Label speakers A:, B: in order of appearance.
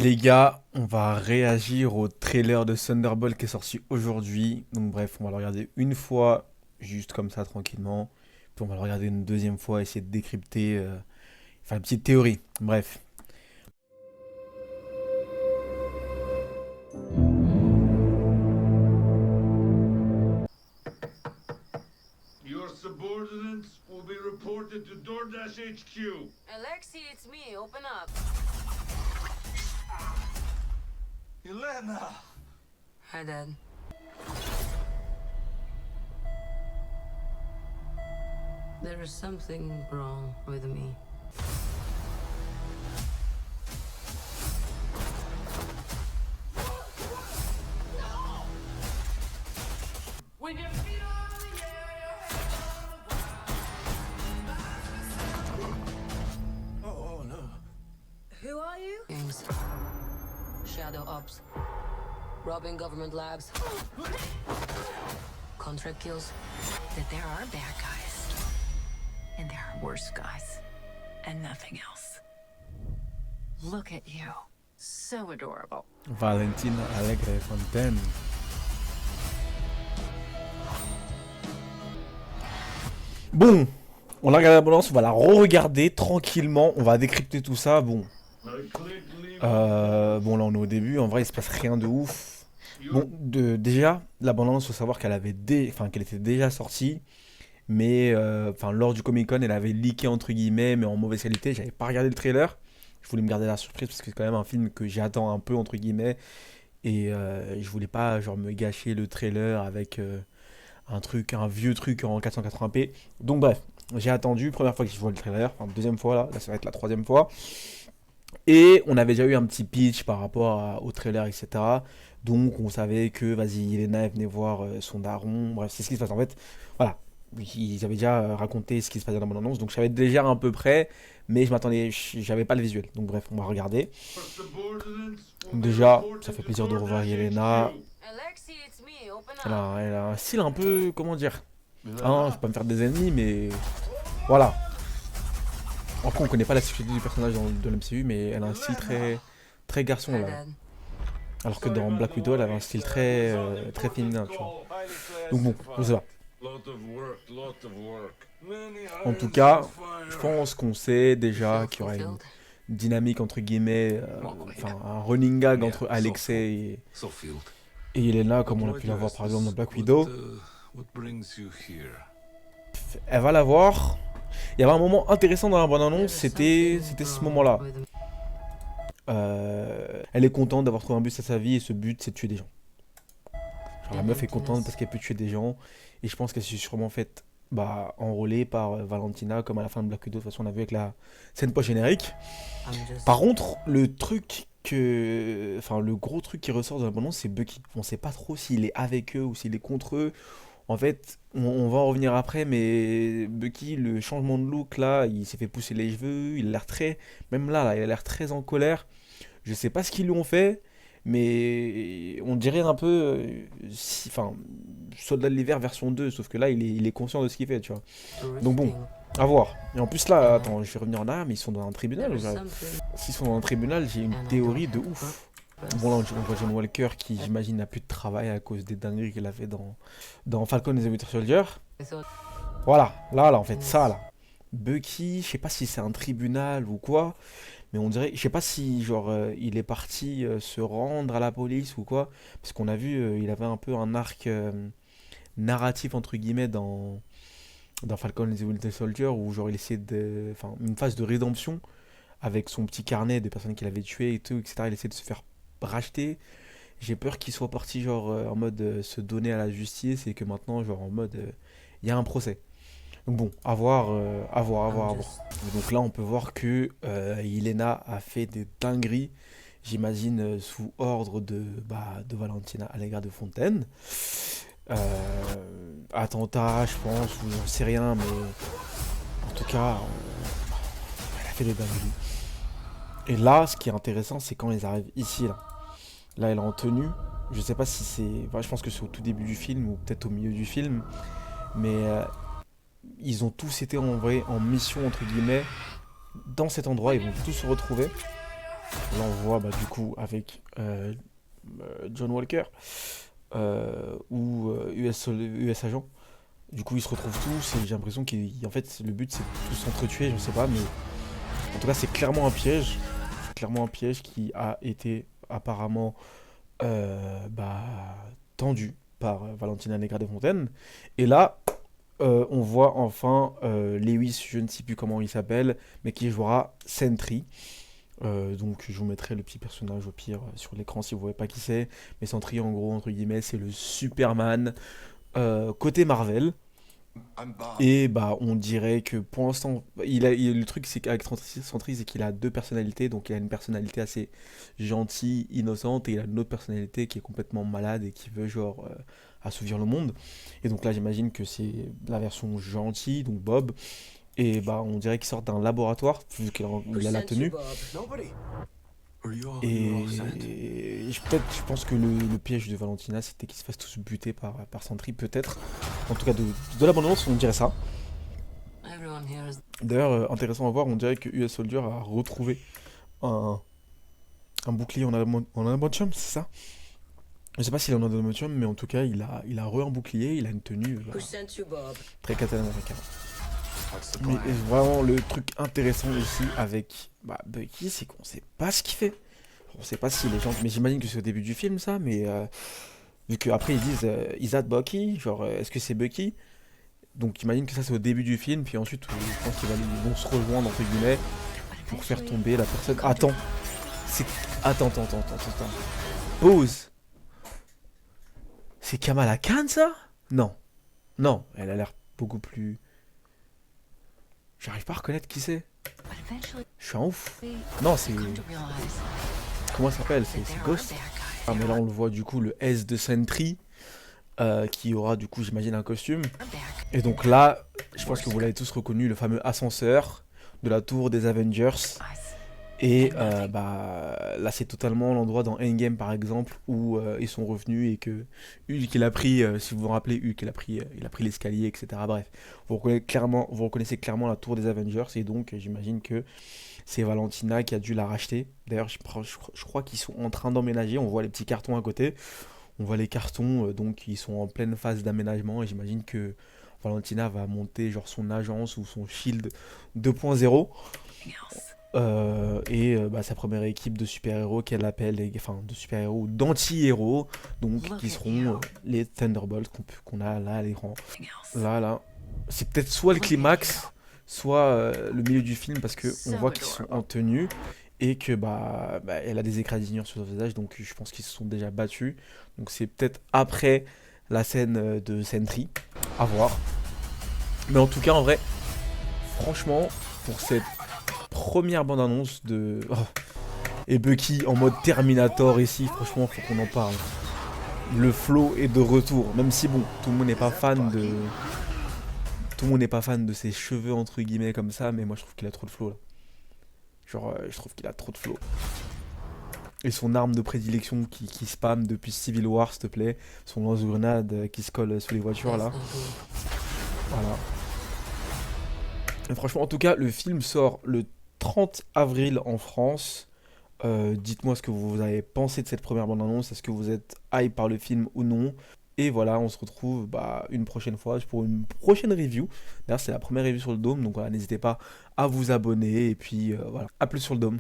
A: Les gars, on va réagir au trailer de Thunderbolt qui est sorti aujourd'hui. Donc bref, on va le regarder une fois, juste comme ça, tranquillement. Puis on va le regarder une deuxième fois, essayer de décrypter, faire une petite théorie. Bref.
B: Your subordinates will be reported to DoorDash HQ.
C: Alexei, it's me. Open up.
B: Elena!
C: Hi, Dad. There is something wrong with me. When your feet are in the air,
B: Oh no.
C: who are you? Games. Shadow Ops. Robbing government labs. Contract kills.
D: That there are bad guys, and there are worse guys, and nothing else. Look at you. So adorable.
A: Valentina Alegre Fontaine. Bon, on a regardé la balance, on va la re-regarder tranquillement. On va décrypter tout ça. Bon, bon là on est au début. En vrai, il se passe rien de ouf. Bon, déjà, la bande-annonce, faut savoir qu'elle avait qu'elle était déjà sortie, mais lors du Comic Con, elle avait leaké entre guillemets, mais en mauvaise qualité. J'avais pas regardé le trailer. Je voulais me garder la surprise parce que c'est quand même un film que j'attends un peu entre guillemets, et je voulais pas genre me gâcher le trailer avec un vieux truc en 480p. Donc bref, j'ai attendu. Première fois que je vois le trailer, enfin deuxième fois là ça va être la troisième fois. Et on avait déjà eu un petit pitch par rapport au trailer, etc. Donc on savait que, vas-y, Elena elle venait voir son daron. Bref, c'est ce qui se passe en fait. Voilà. Ils avaient déjà raconté ce qui se passait dans mon annonce. Donc je savais déjà à peu près, mais j'avais pas le visuel. Donc bref, on va regarder. Donc déjà, ça fait plaisir de revoir Elena.
C: Alexei, it's me. Open up.
A: Elle a un style un peu, comment dire. Hein, je vais pas me faire des ennemis, mais voilà. Après, on connaît pas la sexualité du personnage de l'MCU, mais elle a un style très garçon
C: Hi,
A: là.
C: Dad.
A: Alors que dans Black Widow, elle avait un style très féminin, tu vois. Donc bon, je sais pas. En tout cas, je pense qu'on sait déjà qu'il y aura une dynamique entre guillemets, un running gag entre Alexei et Yelena, comme on a pu la voir par exemple dans Black Widow. Elle va la voir. Il y avait un moment intéressant dans la bande-annonce, c'était ce moment-là. Elle est contente d'avoir trouvé un but à sa vie et ce but c'est de tuer des gens. Genre, la meuf est contente parce qu'elle peut tuer des gens et je pense qu'elle s'est sûrement faite enrôler par Valentina comme à la fin de Black Widow. De toute façon on a vu avec la scène post-générique. Par contre le gros truc qui ressort de la bande-annonce c'est Bucky. On sait pas trop s'il est avec eux ou s'il est contre eux. En fait, on va en revenir après, mais Bucky, le changement de look là, il s'est fait pousser les cheveux, il a l'air même là, il a l'air très en colère. Je sais pas ce qu'ils lui ont fait, mais on dirait un peu, Soldat de l'hiver version 2, sauf que là, il est conscient de ce qu'il fait, tu vois. Donc bon, à voir. Et en plus là, attends, je vais revenir en arrière, mais ils sont dans un tribunal. S'ils sont dans un tribunal, j'ai une théorie de ouf. Bon là on voit John Walker qui j'imagine n'a plus de travail à cause des dingueries qu'il a fait dans Falcon et the Winter Soldier. Voilà, là en fait ça là. Bucky, je sais pas si c'est un tribunal ou quoi, mais on dirait, je sais pas si genre il est parti se rendre à la police ou quoi, parce qu'on a vu il avait un peu un arc narratif entre guillemets dans Falcon et the Winter Soldier où genre il essayait une phase de rédemption avec son petit carnet de personnes qu'il avait tuées et tout, etc. Il essaie de se faire racheter. J'ai peur qu'il soit parti genre en mode se donner à la justice et que maintenant genre en mode il y a un procès. Donc bon, à voir, à voir, à voir, à voir. Et donc là on peut voir que Yelena a fait des dingueries, j'imagine sous ordre de Valentina Allegra de Fontaine. Attentat, je pense, ou j'en sais rien, mais en tout cas, elle a fait des dingueries. Et là, ce qui est intéressant, c'est quand ils arrivent ici, là. Là, elle est en tenue. Je sais pas si c'est... je pense que c'est au tout début du film, ou peut-être au milieu du film. Mais ils ont tous été envoyés en mission, entre guillemets, dans cet endroit. Ils vont tous se retrouver. Là, on voit du coup avec John Walker ou US Agent. Du coup, ils se retrouvent tous et j'ai l'impression qu'en fait, le but c'est de tous s'entretuer, je sais pas, mais en tout cas, c'est clairement un piège. C'est clairement un piège qui a été apparemment tendu par Valentina Negra-Desfontaines. Et là, on voit enfin Lewis, je ne sais plus comment il s'appelle, mais qui jouera Sentry. Donc je vous mettrai le petit personnage au pire sur l'écran si vous ne voyez pas qui c'est. Mais Sentry, en gros, entre guillemets, c'est le Superman côté Marvel. Et on dirait que pour l'instant, le truc c'est qu'avec Sentry, c'est qu'il a deux personnalités. Donc il a une personnalité assez gentille, innocente, et il a une autre personnalité qui est complètement malade et qui veut genre assouvir le monde. Et donc là, j'imagine que c'est la version gentille, donc Bob. Et on dirait qu'il sort d'un laboratoire, vu qu'il a la tenue. Et je pense que le piège de Valentina, c'était qu'ils se fassent tous buter par Sentry, peut-être. En tout cas, de l'abondance, on dirait ça. D'ailleurs, intéressant à voir, on dirait que US Soldier a retrouvé un bouclier en adamantium, c'est ça? Je sais pas s'il est en adamantium, mais en tout cas, il a un bouclier, il a une tenue très Captain America. Mais vraiment, le truc intéressant ici avec Bucky, c'est qu'on sait pas ce qu'il fait. On sait pas si les gens. Mais j'imagine que c'est au début du film, ça. Mais vu qu'après ils disent Is that Bucky? Genre, est-ce que c'est Bucky? Donc j'imagine que ça c'est au début du film. Puis ensuite, je pense qu'ils vont se rejoindre, entre guillemets, pour faire tomber la personne. Attends. Attends. Pause. C'est Kamala Khan, ça? Non. Non, elle a l'air beaucoup plus. J'arrive pas à reconnaître qui c'est. Je suis un ouf. Non, c'est. Comment ça s'appelle? C'est Ghost. Ah, mais là, on le voit du coup, le S de Sentry. Qui aura du coup, j'imagine, un costume. Et donc là, je pense que vous l'avez tous reconnu, le fameux ascenseur de la tour des Avengers. Et là, c'est totalement l'endroit dans Endgame, par exemple, où ils sont revenus et que Hulk, il a pris, si vous vous rappelez, Hulk, il a pris l'escalier, etc. Bref, vous reconnaissez clairement la tour des Avengers, et donc j'imagine que c'est Valentina qui a dû la racheter. D'ailleurs, je crois qu'ils sont en train d'emménager, on voit les petits cartons à côté. On voit les cartons, donc ils sont en pleine phase d'aménagement, et j'imagine que Valentina va monter genre son agence ou son Shield 2.0. Sa première équipe de super-héros qu'elle appelle, de super-héros, d'anti-héros, donc qui seront les Thunderbolts qu'on a là à l'écran. Là, c'est peut-être soit le climax, soit le milieu du film, parce que on voit qu'ils sont en tenue et que elle a des égratignures sur son visage, donc je pense qu'ils se sont déjà battus. Donc c'est peut-être après la scène de Sentry, à voir. Mais en tout cas, en vrai, franchement, pour cette première bande-annonce de... Et Bucky en mode Terminator ici, franchement, faut qu'on en parle. Le flow est de retour, même si bon, tout le monde n'est pas fan de... Tout le monde n'est pas fan de ses cheveux, entre guillemets, comme ça, mais moi je trouve qu'il a trop de flow, là. Genre, je trouve qu'il a trop de flow. Et son arme de prédilection qui spam depuis Civil War, s'il te plaît. Son lance-grenade qui se colle sous les voitures, là. Voilà. Et franchement, en tout cas, le film sort le 30 avril en France. Dites-moi ce que vous avez pensé de cette première bande-annonce. Est-ce que vous êtes hype par le film ou non? Et voilà, on se retrouve une prochaine fois pour une prochaine review. D'ailleurs, c'est la première review sur le Dôme, donc voilà, n'hésitez pas à vous abonner. Et puis voilà, à plus sur le Dôme.